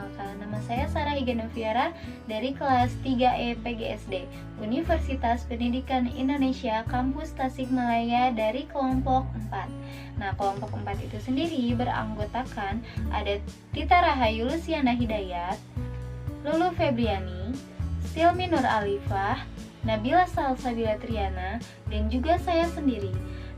perkenalkan, nama saya Sarah Igenoviara dari kelas 3E PGSD, Universitas Pendidikan Indonesia, Kampus Tasikmalaya dari kelompok 4. Nah, kelompok 4 itu sendiri beranggotakan ada Tita Rahayu Luciana Hidayat, Lulu Febriani, Silmi Nur Alifah, Nabila Salsabila Triana, dan juga saya sendiri.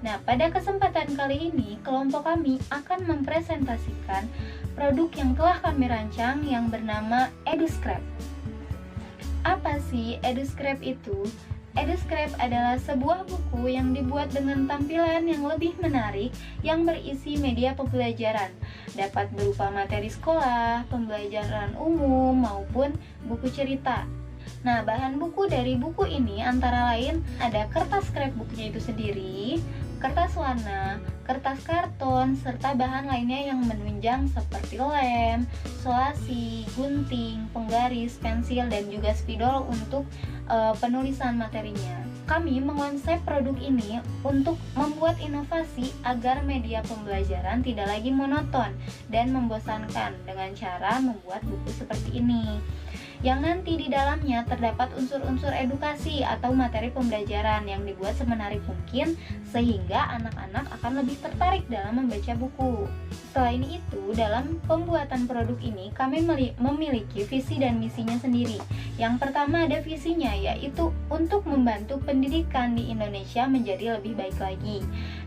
Nah, pada kesempatan kali ini, kelompok kami akan mempresentasikan produk yang telah kami rancang yang bernama EduScrap. Apa sih EduScrap itu? EduScrap adalah sebuah buku yang dibuat dengan tampilan yang lebih menarik yang berisi media pembelajaran. Dapat berupa materi sekolah, pembelajaran umum, maupun buku cerita. Nah, bahan buku dari buku ini antara lain ada kertas scrapbooknya itu sendiri, kertas warna, kertas karton, serta bahan lainnya yang menunjang seperti lem, solasi, gunting, penggaris, pensil, dan juga spidol untuk penulisan materinya. Kami mengonsep produk ini untuk membuat inovasi agar media pembelajaran tidak lagi monoton dan membosankan dengan cara membuat buku seperti ini, yang nanti di dalamnya terdapat unsur-unsur edukasi atau materi pembelajaran yang dibuat semenarik mungkin sehingga anak-anak akan lebih tertarik dalam membaca buku. Selain itu, dalam pembuatan produk ini kami memiliki visi dan misinya sendiri. Yang pertama ada visinya, yaitu untuk membantu pendidikan di Indonesia menjadi lebih baik lagi.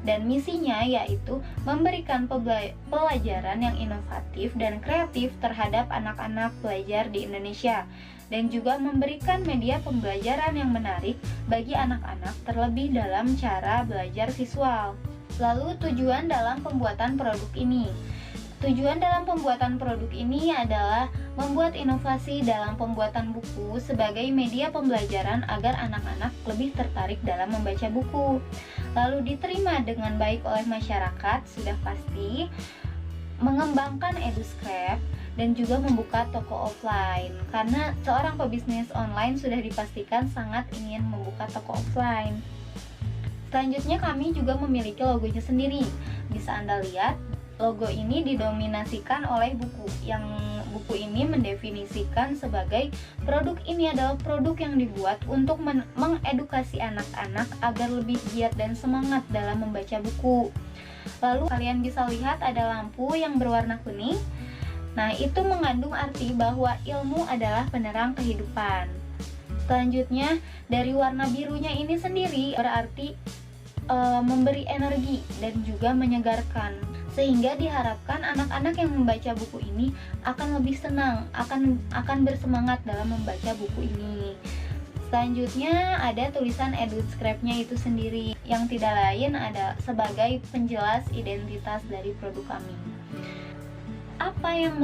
Dan misinya yaitu memberikan pelajaran yang inovatif dan kreatif terhadap anak-anak belajar di Indonesia, dan juga memberikan media pembelajaran yang menarik bagi anak-anak terlebih dalam cara belajar visual. Lalu tujuan dalam pembuatan produk ini. Tujuan dalam pembuatan produk ini adalah membuat inovasi dalam pembuatan buku sebagai media pembelajaran agar anak-anak lebih tertarik dalam membaca buku. Lalu diterima dengan baik oleh masyarakat, sudah pasti, mengembangkan EduScrap, dan juga membuka toko offline. Karena seorang pebisnis online sudah dipastikan sangat ingin membuka toko offline. Selanjutnya kami juga memiliki logonya sendiri. Bisa Anda lihat, logo ini didominasikan oleh buku. Yang buku ini mendefinisikan sebagai produk ini adalah produk yang dibuat untuk mengedukasi anak-anak agar lebih giat dan semangat dalam membaca buku. Lalu kalian bisa lihat ada lampu yang berwarna kuning. Nah, itu mengandung arti bahwa ilmu adalah penerang kehidupan. Selanjutnya, dari warna birunya ini sendiri berarti memberi energi dan juga menyegarkan, sehingga diharapkan anak-anak yang membaca buku ini akan lebih senang, akan bersemangat dalam membaca buku ini. Selanjutnya ada tulisan EduScrap-nya itu sendiri, yang tidak lain ada sebagai penjelas identitas dari produk kami. Apa yang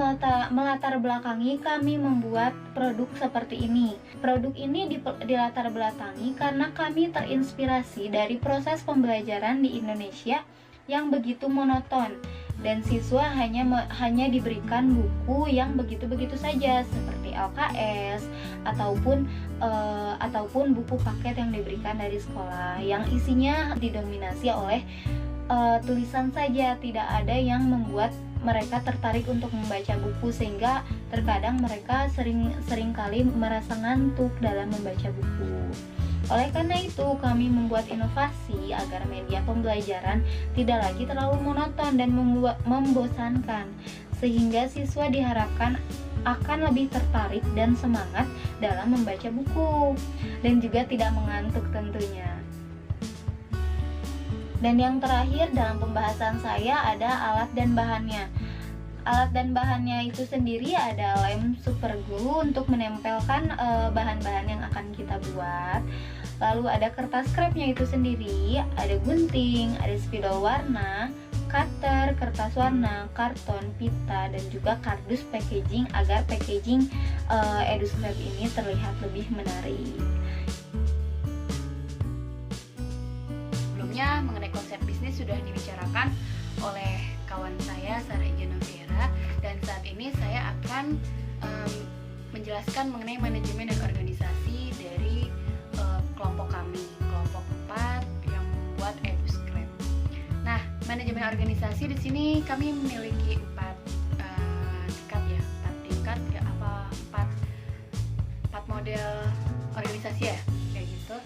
melatar belakangi kami membuat produk seperti ini? Produk ini dilatar belakangi karena kami terinspirasi dari proses pembelajaran di Indonesia yang begitu monoton, dan siswa hanya diberikan buku yang begitu-begitu saja seperti LKS ataupun buku paket yang diberikan dari sekolah yang isinya didominasi oleh tulisan saja, tidak ada yang membuat mereka tertarik untuk membaca buku, sehingga terkadang mereka seringkali merasa ngantuk dalam membaca buku. Oleh karena itu, kami membuat inovasi agar media pembelajaran tidak lagi terlalu monoton dan membosankan, sehingga siswa diharapkan akan lebih tertarik dan semangat dalam membaca buku, dan juga tidak mengantuk tentunya. Dan yang terakhir dalam pembahasan saya ada alat dan bahannya. Alat dan bahannya itu sendiri ada lem super glue untuk menempelkan bahan-bahan yang akan kita buat. Lalu ada kertas scrapnya itu sendiri, ada gunting, ada spidol warna, cutter, kertas warna, karton, pita, dan juga kardus packaging agar packaging EduScrap ini terlihat lebih menarik. Mengenai konsep bisnis sudah dibicarakan oleh kawan saya Sarah Igenoviara, dan saat ini saya akan menjelaskan mengenai manajemen dan organisasi dari kelompok kami, kelompok 4 yang membuat EduScrap. Nah, manajemen organisasi di sini kami memiliki 4 tingkat ya, 4 tingkat dibahas ya, kayak gitu.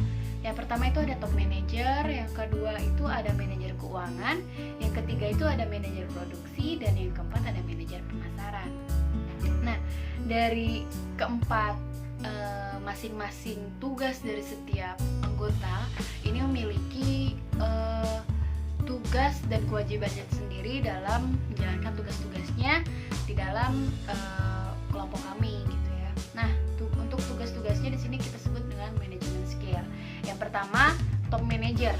Yang pertama itu ada top manager, yang kedua itu ada manajer keuangan, yang ketiga itu ada manajer produksi, dan yang keempat ada manajer pemasaran. Nah, dari keempat masing-masing tugas dari setiap anggota ini memiliki tugas dan kewajibannya sendiri dalam menjalankan tugas-tugasnya di dalam kelompok kami gitu ya. Nah, untuk tugas-tugasnya di sini kita sebut dengan manajemen skill. Yang pertama, top manager.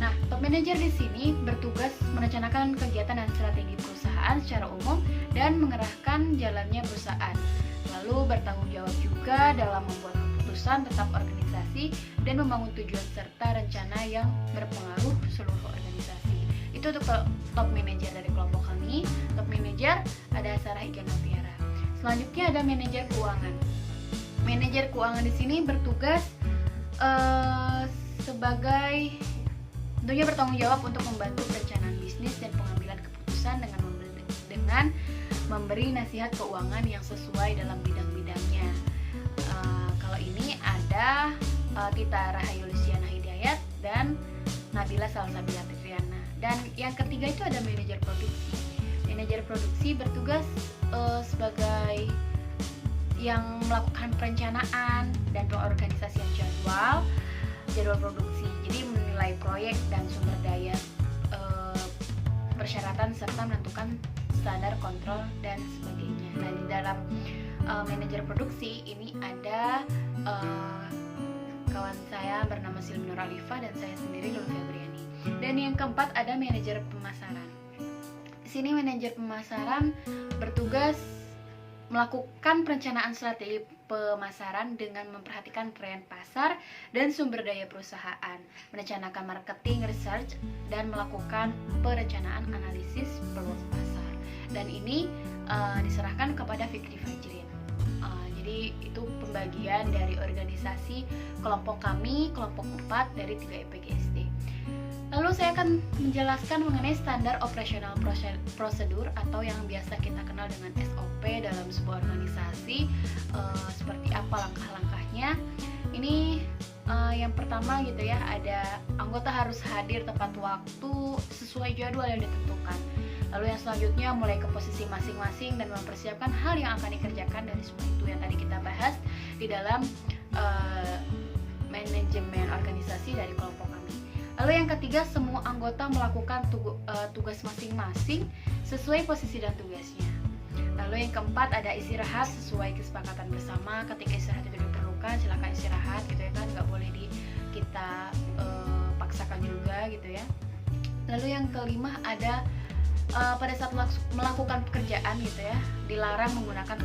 Nah, top manager di sini bertugas merencanakan kegiatan dan strategi perusahaan secara umum dan mengerahkan jalannya perusahaan. Lalu bertanggung jawab juga dalam membuat keputusan tentang organisasi dan membangun tujuan serta rencana yang berpengaruh seluruh organisasi. Itu untuk top manager dari kelompok kami. Top manager ada Sarah Iga Noviara. Selanjutnya ada manajer keuangan. Manajer keuangan di sini bertugas sebagai tentunya bertanggung jawab untuk membantu perencanaan bisnis dan pengambilan keputusan dengan memberi nasihat keuangan yang sesuai dalam bidang-bidangnya. Kalau ini ada Tita Rahayu Luciana Hidayat dan Nabila Salsabila Fitriana. Dan yang ketiga itu ada manajer produksi. Manajer produksi bertugas sebagai yang melakukan perencanaan dan pengorganisasian jadwal produksi. Jadi menilai proyek dan sumber daya, persyaratan serta menentukan standar kontrol dan sebagainya. Nah, di dalam manajer produksi ini ada kawan saya bernama Silmi Nur Alifah dan saya sendiri Lulfi Abriani. Dan yang keempat ada manajer pemasaran. Di sini manajer pemasaran bertugas melakukan perencanaan strategi pemasaran dengan memperhatikan tren pasar dan sumber daya perusahaan, merencanakan marketing research dan melakukan perencanaan analisis peluang pasar. Dan ini diserahkan kepada Fikri Fajrin. Jadi itu pembagian dari organisasi kelompok kami, kelompok 4 dari 3 EPGSD. Lalu saya akan menjelaskan mengenai standar operasional prosedur atau yang biasa kita kenal dengan SOP dalam sebuah organisasi. Seperti apa langkah-langkahnya. Ini yang pertama gitu ya, ada anggota harus hadir tepat waktu sesuai jadwal yang ditentukan. Lalu yang selanjutnya mulai ke posisi masing-masing dan mempersiapkan hal yang akan dikerjakan dari semua itu yang tadi kita bahas di dalam manajemen organisasi dari kelompok kami. Lalu yang ketiga, semua anggota melakukan tugas masing-masing sesuai posisi dan tugasnya. Lalu yang keempat ada istirahat sesuai kesepakatan bersama. Ketika istirahat itu diperlukan, silakan istirahat gitu ya kan, nggak boleh kita paksakan juga gitu ya. Lalu yang kelima ada pada saat melakukan pekerjaan gitu ya, dilarang menggunakan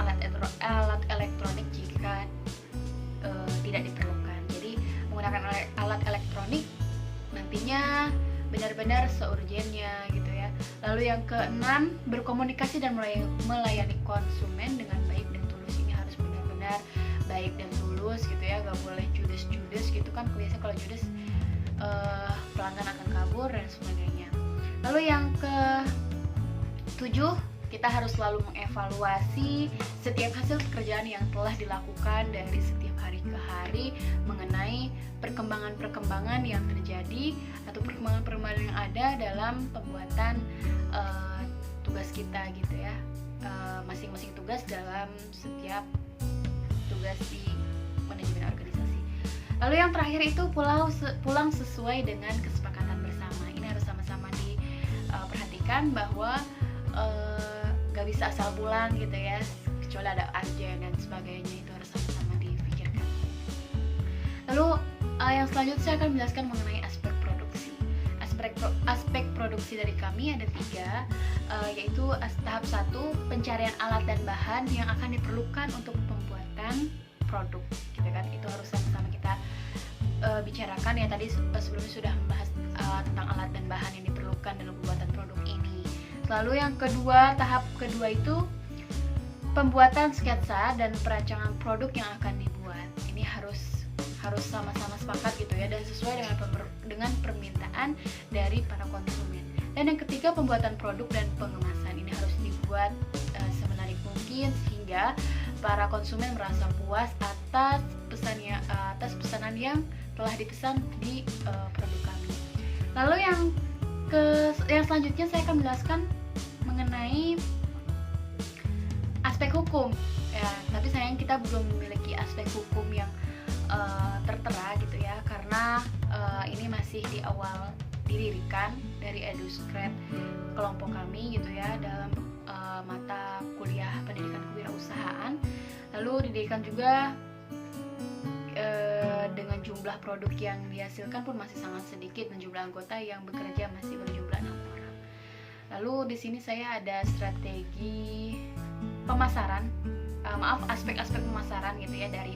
alat elektronik jika tidak diperlukan. Jadi menggunakan alat elektronik nantinya benar-benar seurgennya gitu ya. Lalu yang keenam, berkomunikasi dan melayani konsumen dengan baik dan tulus. Ini harus benar-benar baik dan tulus gitu ya, gak boleh judes-judes gitu kan. Biasanya kalau judes pelanggan akan kabur dan sebagainya. Lalu yang ke-7, kita harus selalu mengevaluasi setiap hasil pekerjaan yang telah dilakukan dari setiap hari ke hari mengenai perkembangan-perkembangan yang terjadi atau perkembangan-perkembangan yang ada dalam pembuatan tugas kita gitu ya, masing-masing tugas dalam setiap tugas di manajemen organisasi. Lalu yang terakhir itu pulang sesuai dengan kesepakatan bersama. Ini harus sama-sama diperhatikan bahwa gak bisa asal pulang gitu ya, kecuali ada urgent dan sebagainya, itu harus sama-sama dipikirkan. Lalu yang selanjutnya saya akan menjelaskan mengenai aspek produksi. Aspek produksi dari kami ada 3, yaitu tahap 1, pencarian alat dan bahan yang akan diperlukan untuk pembuatan produk gitu kan. Itu harus sama-sama kita bicarakan ya, tadi sebelumnya sudah membahas tentang alat dan bahan yang diperlukan dalam pembuatan produk ini. Lalu yang kedua, tahap kedua itu pembuatan sketsa dan perancangan produk yang akan dibuat. Ini harus sama-sama sepakat gitu ya, dan sesuai dengan permintaan dari para konsumen. Dan yang ketiga, pembuatan produk dan pengemasan. Ini harus dibuat semenarik mungkin sehingga para konsumen merasa puas atas pesanan yang telah dipesan di produk kami. Lalu yang selanjutnya saya akan menjelaskan mengenai aspek hukum. Ya, tapi sayang kita belum memiliki aspek hukum yang tertera gitu ya, karena ini masih di awal didirikan dari EduScrap kelompok kami gitu ya, dalam mata kuliah pendidikan kewirausahaan. Lalu didirikan juga dengan jumlah produk yang dihasilkan pun masih sangat sedikit dan jumlah anggota yang bekerja masih berjumlah 6 orang. Lalu di sini saya ada strategi pemasaran, aspek-aspek pemasaran gitu ya dari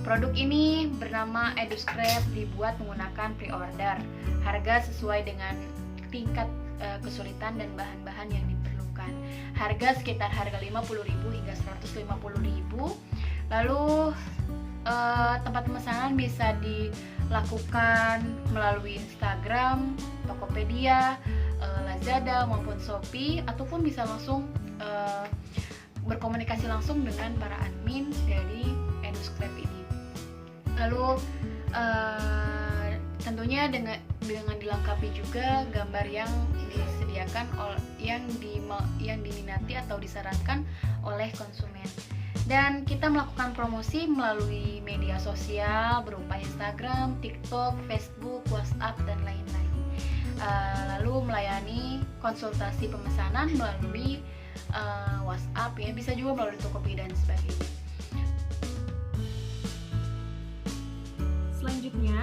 produk ini. Bernama EduScrap, dibuat menggunakan pre-order. Harga sesuai dengan tingkat kesulitan dan bahan-bahan yang diperlukan. Harga sekitar harga 50.000 hingga 150.000. Lalu tempat pemesanan bisa dilakukan melalui Instagram, Tokopedia, Lazada maupun Shopee, ataupun bisa langsung berkomunikasi langsung dengan para admin dari EduScrap ini. Lalu tentunya dengan dilengkapi juga gambar yang disediakan yang diminati atau disarankan oleh konsumen. Dan kita melakukan promosi melalui media sosial berupa Instagram, TikTok, Facebook, WhatsApp, dan lain-lain. Lalu melayani konsultasi pemesanan melalui WhatsApp ya, bisa juga melalui Tokopedia dan sebagainya. Selanjutnya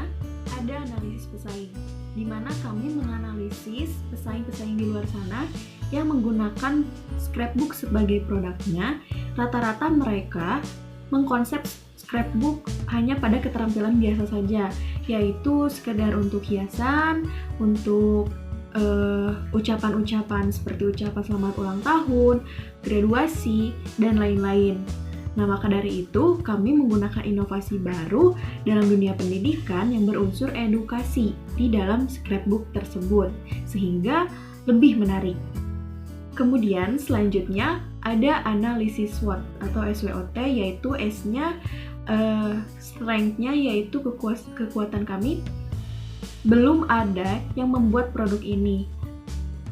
ada analisis pesaing, di mana kami menganalisis pesaing-pesaing di luar sana yang menggunakan scrapbook sebagai produknya. Rata-rata mereka mengkonsep scrapbook hanya pada keterampilan biasa saja, yaitu sekedar untuk hiasan, untuk ucapan-ucapan seperti ucapan selamat ulang tahun, graduasi, dan lain-lain. Nah, maka dari itu kami menggunakan inovasi baru dalam dunia pendidikan yang berunsur edukasi di dalam scrapbook tersebut, sehingga lebih menarik. Kemudian selanjutnya ada analisis SWOT atau SWOT, yaitu S-nya strength-nya yaitu kekuatan kami. Belum ada yang membuat produk ini.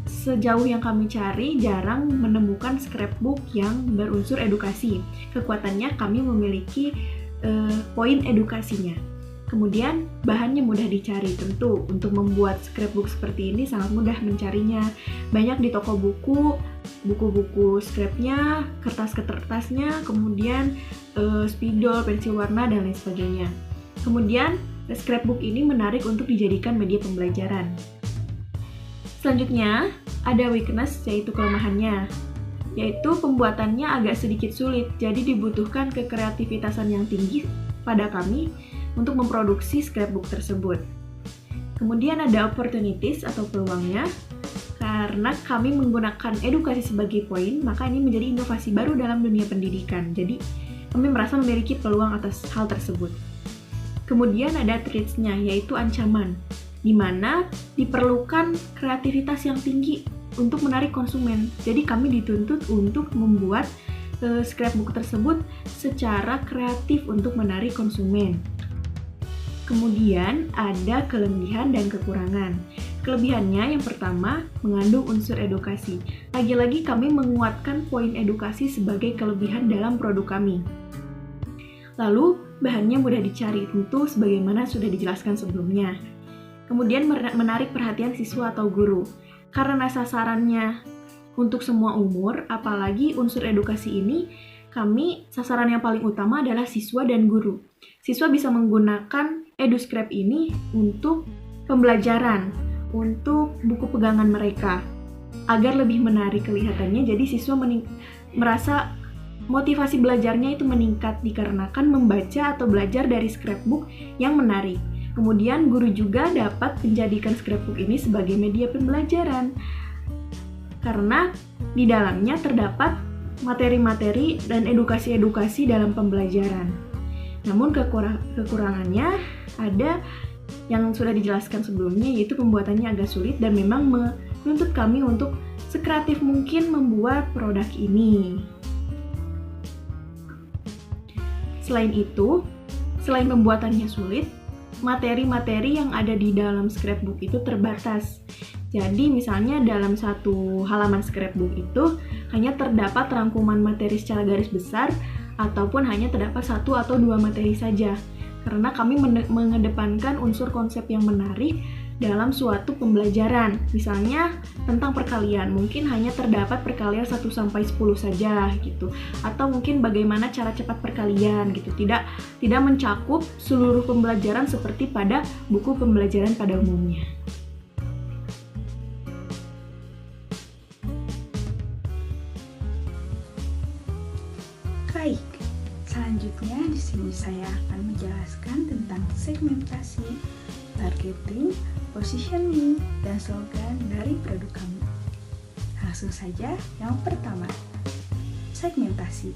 Sejauh yang kami cari, jarang menemukan scrapbook yang berunsur edukasi. Kekuatannya kami memiliki poin edukasinya. Kemudian bahannya mudah dicari, tentu untuk membuat scrapbook seperti ini sangat mudah mencarinya. Banyak di toko buku, buku-buku scrapnya, kertas-kertasnya, kemudian spidol, pensil warna, dan lain sebagainya. Kemudian scrapbook ini menarik untuk dijadikan media pembelajaran. Selanjutnya ada weakness, yaitu kelemahannya, yaitu pembuatannya agak sedikit sulit, jadi dibutuhkan kekreativitasan yang tinggi pada kami untuk memproduksi scrapbook tersebut. Kemudian ada opportunities atau peluangnya. Karena kami menggunakan edukasi sebagai poin, maka ini menjadi inovasi baru dalam dunia pendidikan. Jadi kami merasa memiliki peluang atas hal tersebut. Kemudian ada threats-nya, yaitu ancaman, di mana diperlukan kreativitas yang tinggi untuk menarik konsumen. Jadi kami dituntut untuk membuat scrapbook tersebut secara kreatif untuk menarik konsumen. Kemudian ada kelebihan dan kekurangan. Kelebihannya yang pertama, mengandung unsur edukasi. Lagi-lagi kami menguatkan poin edukasi sebagai kelebihan dalam produk kami. Lalu, bahannya mudah dicari, tentu sebagaimana sudah dijelaskan sebelumnya. Kemudian menarik perhatian siswa atau guru. Karena sasarannya untuk semua umur, apalagi unsur edukasi ini, sasaran yang paling utama adalah siswa dan guru. Siswa bisa menggunakan EduScrap ini untuk pembelajaran, untuk buku pegangan mereka, agar lebih menarik kelihatannya. Jadi siswa merasa motivasi belajarnya itu meningkat dikarenakan membaca atau belajar dari scrapbook yang menarik. Kemudian guru juga dapat menjadikan scrapbook ini sebagai media pembelajaran, karena di dalamnya terdapat materi-materi dan edukasi-edukasi dalam pembelajaran. Namun kekurangannya ada yang sudah dijelaskan sebelumnya, yaitu pembuatannya agak sulit dan memang menuntut kami untuk sekreatif mungkin membuat produk ini. Selain itu, selain pembuatannya sulit, materi-materi yang ada di dalam scrapbook itu terbatas. Jadi misalnya dalam satu halaman scrapbook itu hanya terdapat rangkuman materi secara garis besar ataupun hanya terdapat 1 atau 2 materi saja. Karena kami mengedepankan unsur konsep yang menarik dalam suatu pembelajaran. Misalnya tentang perkalian, mungkin hanya terdapat perkalian 1 sampai 10 saja gitu. Atau mungkin bagaimana cara cepat perkalian gitu. Tidak mencakup seluruh pembelajaran seperti pada buku pembelajaran pada umumnya. Baik, selanjutnya di sini saya akan menjelaskan tentang segmentasi, targeting, positioning, dan slogan dari produk kami. Langsung saja, yang pertama, segmentasi.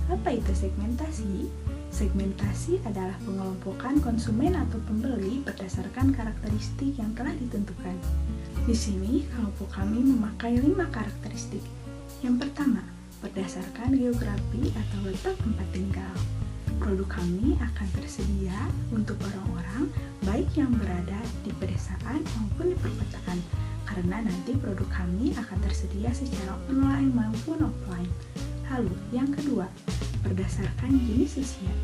Apa itu segmentasi? Segmentasi adalah pengelompokan konsumen atau pembeli berdasarkan karakteristik yang telah ditentukan. Di sini, kelompok kami memakai 5 karakteristik. Yang pertama, berdasarkan geografi atau letak tempat tinggal. Produk kami akan tersedia untuk orang-orang baik yang berada di pedesaan maupun di perkotaan, karena nanti produk kami akan tersedia secara online maupun offline. Lalu, yang kedua, berdasarkan jenis usia.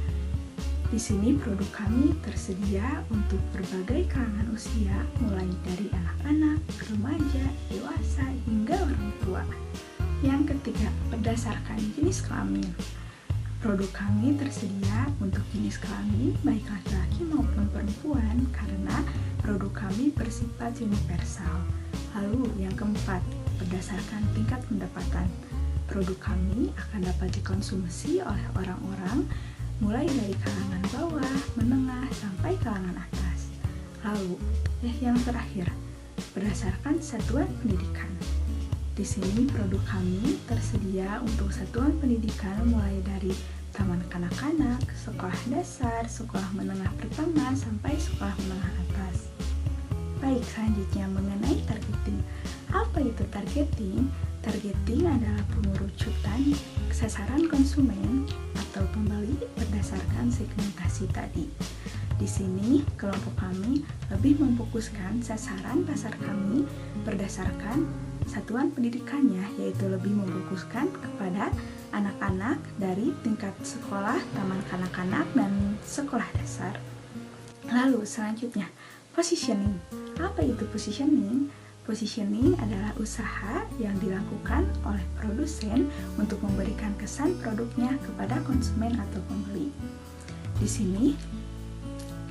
Di sini produk kami tersedia untuk berbagai kalangan usia, mulai dari anak-anak, remaja, dewasa, hingga orang tua. Yang ketiga, berdasarkan jenis kelamin. Produk kami tersedia untuk jenis kelamin baik laki-laki maupun perempuan karena produk kami bersifat universal. Lalu yang keempat, berdasarkan tingkat pendapatan. Produk kami akan dapat dikonsumsi oleh orang-orang mulai dari kalangan bawah, menengah, sampai kalangan atas. Lalu, yang terakhir, berdasarkan satuan pendidikan. Di sini produk kami tersedia untuk satuan pendidikan mulai dari taman kanak-kanak, sekolah dasar, sekolah menengah pertama, sampai sekolah menengah atas. Baik, selanjutnya mengenai targeting. Apa itu targeting? Targeting adalah pengerucutan sasaran konsumen atau pembeli berdasarkan segmentasi tadi. Di sini, kelompok kami lebih memfokuskan sasaran pasar kami berdasarkan satuan pendidikannya, yaitu lebih memfokuskan kepada anak-anak dari tingkat sekolah, taman kanak-kanak, dan sekolah dasar. Lalu selanjutnya, positioning. Apa itu positioning? Positioning adalah usaha yang dilakukan oleh produsen untuk memberikan kesan produknya kepada konsumen atau pembeli. Di sini,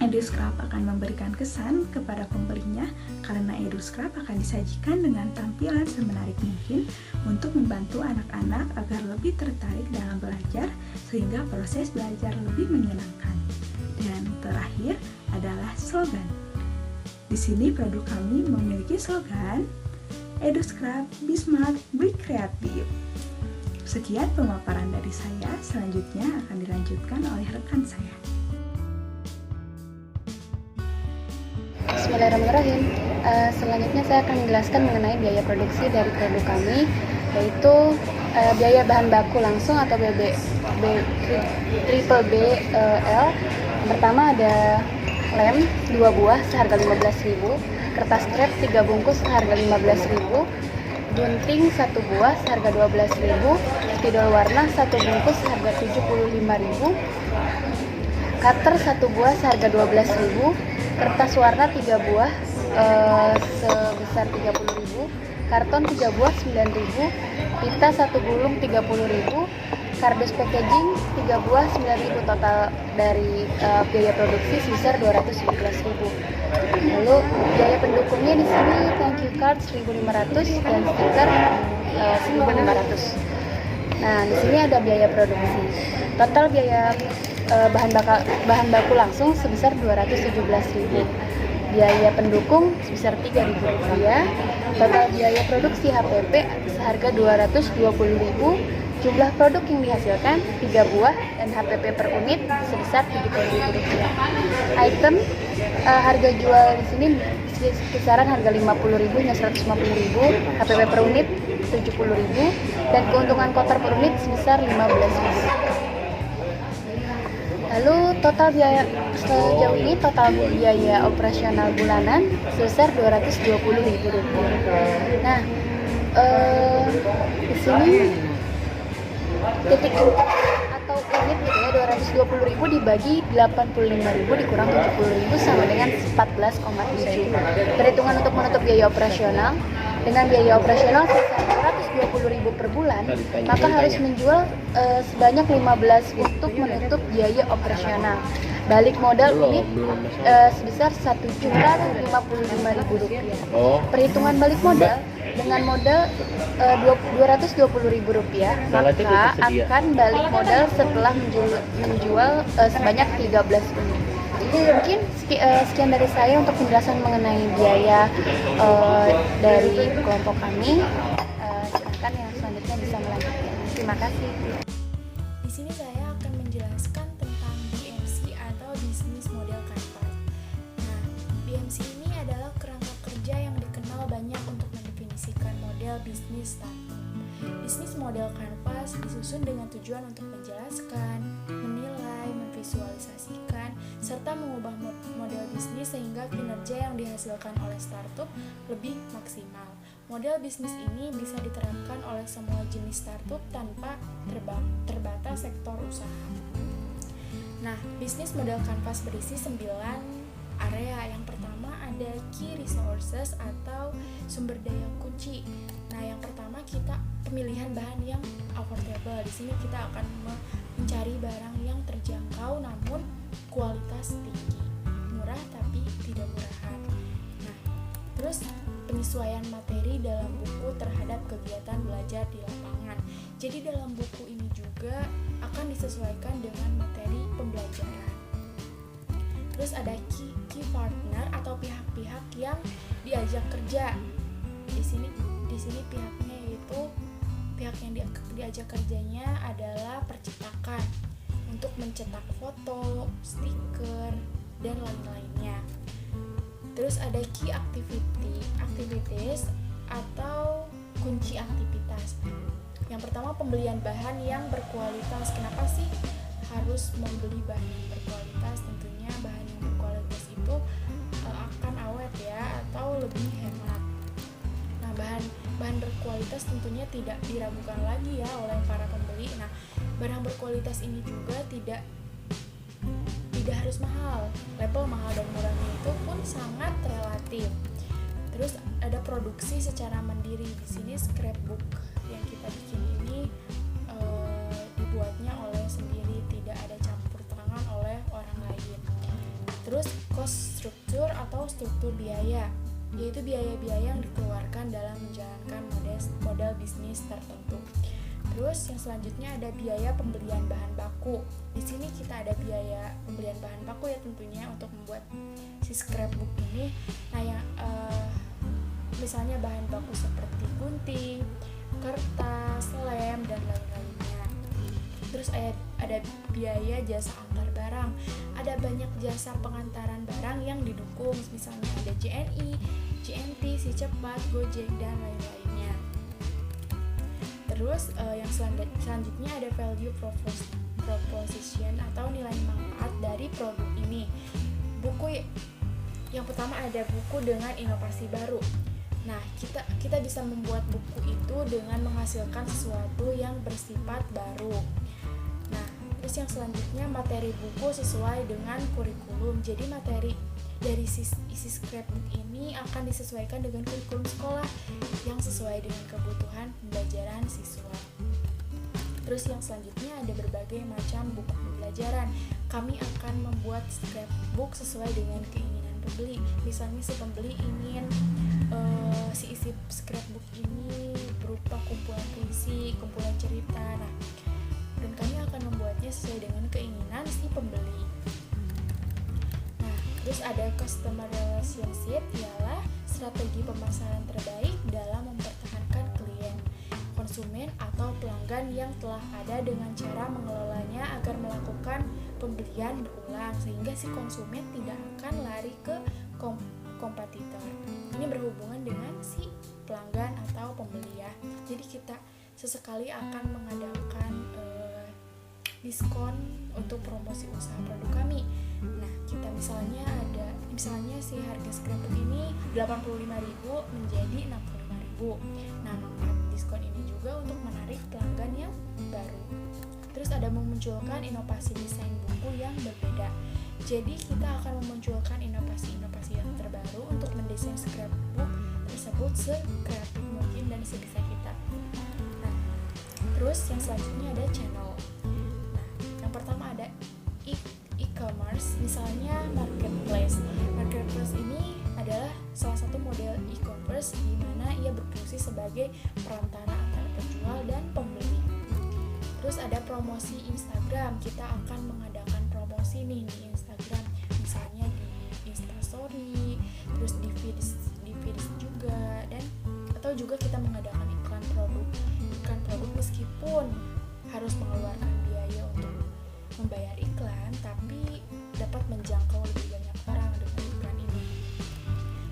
EduScrap akan memberikan kesan kepada pembelinya karena EduScrap akan disajikan dengan tampilan semenarik mungkin untuk membantu anak-anak agar lebih tertarik dalam belajar sehingga proses belajar lebih menyenangkan. Dan terakhir adalah slogan. Di sini produk kami memiliki slogan EduScrap, Be Smart, Be Creative. Sekian pemaparan dari saya, selanjutnya akan dilanjutkan oleh rekan saya. Bismillahirrahmanirrahim. Selanjutnya saya akan menjelaskan mengenai biaya produksi dari produk kami, yaitu biaya bahan baku langsung atau triple BL. Pertama ada lem 2 buah seharga 15.000, kertas krep 3 bungkus seharga 15.000, gunting 1 buah seharga 12.000, spidol warna 1 bungkus seharga 75.000, cutter 1 buah seharga 12.000, kertas warna 3 buah sebesar 30.000, karton 3 buah 9.000, pita 1 gulung 30.000, kardus packaging 3 buah 9.000, total dari biaya produksi sebesar 217.000. Lalu biaya pendukungnya di sini thank you card 1.500 dan stiker 1.500. Nah, di sini ada biaya produksi. Total biaya bahan baku langsung sebesar 217.000. Biaya pendukung sebesar Rp3.000. Total biaya produksi HPP seharga 220.000. Jumlah produk yang dihasilkan 3 buah dan HPP per unit sebesar Rp70.000. Item harga jual di sini kisaran harga 50.000 hingga 150.000, HPP per unit 70.000 dan keuntungan kotor per unit sebesar 15.000. Sejauh ini total biaya operasional bulanan sebesar Rp220.000. Nah, di sini titik atau unit gitu ya, 220.000 dibagi 85.000 dikurang 70.000 sama dengan 14,7. Perhitungan untuk menutup biaya operasional, dengan biaya operasional sebesar 220.000 per bulan, maka harus menjual sebanyak 15 untuk menutup biaya operasional. Balik modal unit sebesar Rp1.055.000. Perhitungan balik modal dengan modal Rp220.000, maka akan balik modal setelah menjual sebanyak 13 unit. Mungkin sekian dari saya untuk penjelasan mengenai biaya dari kelompok kami. Silakan yang selanjutnya bisa melanjutkan. Terima kasih. Di sini saya akan menjelaskan tentang BMC atau Business Model Canvas. Nah, BMC ini adalah kerangka kerja yang dikenal banyak untuk mendefinisikan model bisnis startup. Bisnis Model Canvas disusun dengan tujuan untuk menjelaskan, menilai, memvisualisasikan, serta mengubah model bisnis sehingga kinerja yang dihasilkan oleh startup lebih maksimal. Model bisnis ini bisa diterapkan oleh semua jenis startup tanpa terbatas sektor usaha. Nah, bisnis model Canvas berisi 9 area. Yang pertama ada key resources atau sumber daya kunci. Nah, yang pertama kita pemilihan bahan yang affordable. Di sini kita akan mencari barang yang terjangkau namun kualitas tinggi, murah tapi tidak murahan. Nah, terus penyesuaian materi dalam buku terhadap kegiatan belajar di lapangan. Jadi dalam buku ini juga akan disesuaikan dengan materi pembelajaran. Terus ada key partner atau pihak-pihak yang diajak kerja. Di sini pihaknya yaitu pihak yang diajak kerjanya adalah percetakan untuk mencetak foto, stiker, dan lain-lainnya. Terus ada key activities atau kunci aktivitas. Yang pertama pembelian bahan yang berkualitas. Kenapa sih harus membeli bahan yang berkualitas? Tentunya bahan yang berkualitas itu akan awet ya atau lebih hemat. Nah, bahan berkualitas tentunya tidak diragukan lagi ya oleh para pembeli. Nah, barang berkualitas ini juga tidak harus mahal. Level mahal dan murahnya itu pun sangat relatif. Terus ada produksi secara mandiri. Di sini scrapbook yang kita bikin ini dibuatnya oleh sendiri, tidak ada campur tangan oleh orang lain. Terus cost structure atau struktur biaya, yaitu biaya-biaya yang dikeluarkan dalam menjalankan model bisnis tertentu. Terus yang selanjutnya ada biaya pembelian bahan baku. Di sini kita ada biaya pembelian bahan baku ya tentunya untuk membuat si scrapbook ini. Nah, yang misalnya bahan baku seperti gunting, kertas, lem dan lain-lainnya. Terus ada biaya jasa antar barang. Ada banyak jasa pengantaran barang yang didukung. Misalnya ada JNI, JNT, Si Cepat, Gojek dan lain-lainnya. Terus yang selanjutnya ada value proposition atau nilai manfaat dari produk ini. Buku yang pertama ada buku dengan inovasi baru. Nah, kita bisa membuat buku itu dengan menghasilkan sesuatu yang bersifat baru. Nah, terus yang selanjutnya materi buku sesuai dengan kurikulum. Jadi materi dari isi scrapbook ini akan disesuaikan dengan kurikulum sekolah yang sesuai dengan kebutuhan pembelajaran siswa. Terus yang selanjutnya ada berbagai macam buku pembelajaran. Kami akan membuat scrapbook sesuai dengan keinginan pembeli. Misalnya si pembeli ingin si isi scrapbook ini berupa kumpulan puisi, kumpulan cerita. Nah, dan kami akan membuatnya sesuai dengan keinginan si pembeli. Terus ada customer relationship, ialah strategi pemasaran terbaik dalam mempertahankan klien, konsumen atau pelanggan yang telah ada dengan cara mengelolanya agar melakukan pembelian berulang sehingga si konsumen tidak akan lari ke kompetitor. Ini berhubungan dengan si pelanggan atau pembeli ya. Jadi kita sesekali akan mengadakan diskon untuk promosi usaha produk kami. Nah, kita misalnya si harga scrapbook ini 85.000 menjadi 65.000. Nah, manfaat diskon ini juga untuk menarik pelanggan yang baru. Terus ada memunculkan inovasi desain buku yang berbeda. Jadi kita akan memunculkan inovasi-inovasi yang terbaru untuk mendesain scrapbook tersebut sekreatif mungkin dan sebisa kita. Nah, terus yang selanjutnya ada channel. Nah, yang pertama ada e-commerce, misalnya marketplace. Marketplace ini adalah salah satu model e-commerce di mana ia berfungsi sebagai perantara antara penjual dan pembeli. Terus ada promosi Instagram, kita akan mengadakan promosi nih di Instagram, misalnya di Instastory, terus di feeds juga, dan atau juga kita mengadakan iklan produk meskipun harus mengeluarkan biaya untuk membayar iklan, tapi dapat menjangkau lebih banyak orang dengan iklan ini.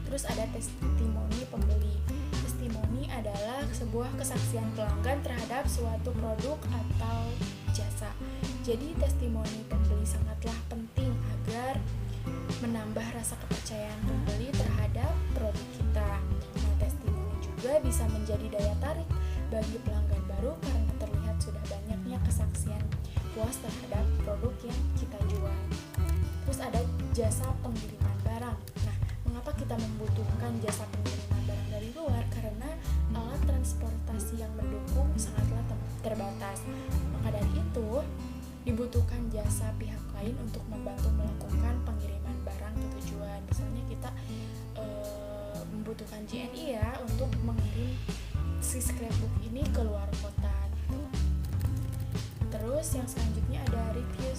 Terus ada testimoni pembeli. Testimoni adalah sebuah kesaksian pelanggan terhadap suatu produk atau jasa. Jadi testimoni pembeli sangatlah penting agar menambah rasa kepercayaan pembeli terhadap produk kita. Nah, testimoni juga bisa menjadi daya tarik bagi pelanggan baru karena terlihat sudah banyaknya kesaksian puas terhadap produk yang kita jual. Terus ada jasa pengiriman barang. Nah, mengapa kita membutuhkan jasa pengiriman barang dari luar? Karena alat transportasi yang mendukung sangatlah terbatas. Maka dari itu, dibutuhkan jasa pihak lain untuk membantu melakukan pengiriman barang ke tujuan. Misalnya kita membutuhkan JNI ya untuk mengirim si scrapbook ini ke luar kota gitu. Terus yang selanjutnya ada revenue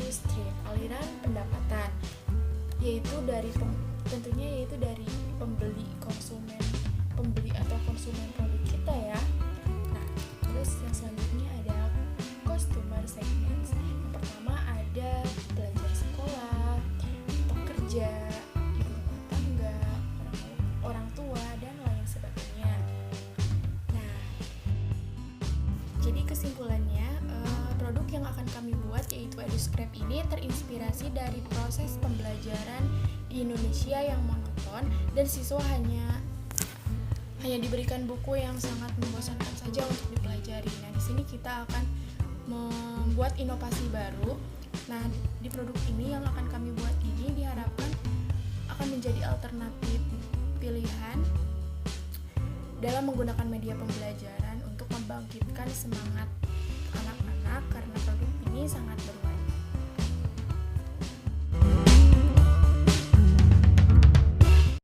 stream, aliran pendapatan, yaitu dari pembeli atau konsumen produk kita ya. Nah, terus yang selanjutnya ada customer segments. Yang pertama ada pelajar sekolah, pekerja, ibu rumah tangga, orang tua, dan lain sebagainya. Nah, jadi kesimpulannya, produk yang akan kami buat yaitu EduScrap ini terinspirasi dari proses pembelajaran di Indonesia yang monoton dan siswa hanya diberikan buku yang sangat membosankan saja untuk dipelajari. Nah, di sini kita akan membuat inovasi baru. Nah, di produk ini yang akan kami buat ini diharapkan akan menjadi alternatif pilihan dalam menggunakan media pembelajaran untuk membangkitkan semangat anak-anak karena produk ini sangat bermanfaat